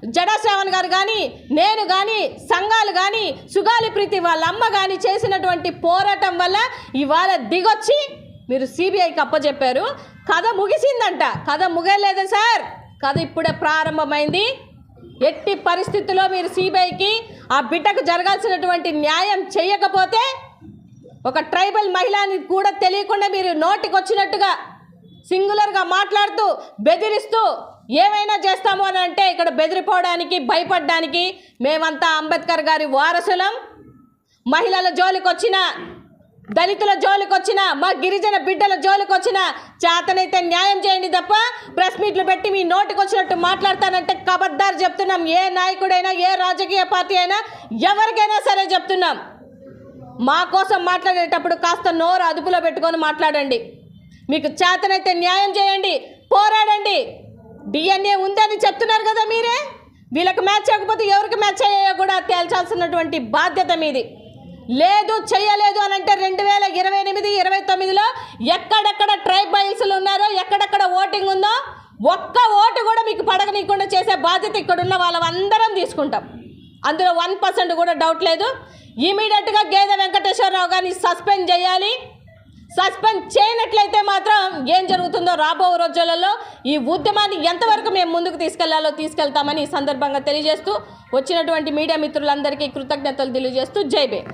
జడా శ్రావణ్ గారు కానీ, నేను కానీ, సంఘాలు కానీ, సుగాలి ప్రీతి వాళ్ళ అమ్మ కానీ చేసినటువంటి పోరాటం వల్ల ఇవాళ దిగొచ్చి మీరు సిబిఐకి అప్పచెప్పారు. కథ ముగిసిందంట. కథ ముగలేదా సార్? కథ ఇప్పుడే ప్రారంభమైంది. ఎట్టి పరిస్థితుల్లో మీరు సిబిఐకి ఆ బిడ్డకు జరగాల్సినటువంటి న్యాయం చేయకపోతే ఒక ట్రైబల్ మహిళని కూడా తెలియకుండా మీరు నోటికి వచ్చినట్టుగా సింగులర్గా మాట్లాడుతూ బెదిరిస్తూ ఏమైనా చేస్తాము అని అంటే ఇక్కడ బెదిరిపోవడానికి, భయపడడానికి మేమంతా అంబేద్కర్ గారి వారసులం. మహిళల జోలికి వచ్చిన, దళితుల జోలికి వచ్చిన, మా గిరిజన బిడ్డల జోలికి వచ్చిన చేతనైతే న్యాయం చేయండి తప్ప ప్రెస్ మీట్లు పెట్టి మీ నోటికి వచ్చినట్టు మాట్లాడతానంటే కబద్దారు చెప్తున్నాం. ఏ నాయకుడైనా, ఏ రాజకీయ పార్టీ అయినా, ఎవరికైనా సరే చెప్తున్నాం. మా కోసం మాట్లాడేటప్పుడు కాస్త నోరు అదుపులో పెట్టుకొని మాట్లాడండి. మీకు చేతనైతే న్యాయం చేయండి, పోరాడండి. డిఎన్ఏ ఉందని చెప్తున్నారు కదా మీరే. వీళ్ళకి మ్యాచ్ చేయకపోతే ఎవరికి మ్యాచ్ అయ్యాయో కూడా తేల్చాల్సినటువంటి బాధ్యత మీది. లేదు, చెయ్యలేదు అని అంటే 2028, 29లో ఎక్కడెక్కడ ట్రైబల్స్లు ఉన్నారో, ఎక్కడెక్కడ ఓటింగ్ ఉందో ఒక్క ఓటు కూడా మీకు పడగనీయకుండా చేసే బాధ్యత ఇక్కడున్న వాళ్ళందరం తీసుకుంటాం. అందులో 1% కూడా డౌట్ లేదు. ఇమీడియట్గా గేదె వెంకటేశ్వరరావు గారిని సస్పెండ్ చేయాలి. సస్పెండ్ చేయనట్లయితే మాత్రం ఏం జరుగుతుందో రాబో రోజులలో ఈ ఉద్యమాన్ని ఎంతవరకు మేము ముందుకు తీసుకెళ్లాలో తీసుకెళ్తామని ఈ సందర్భంగా తెలియజేస్తూ వచ్చినటువంటి మీడియా మిత్రులందరికీ కృతజ్ఞతలు తెలియజేస్తూ జై భీమ్.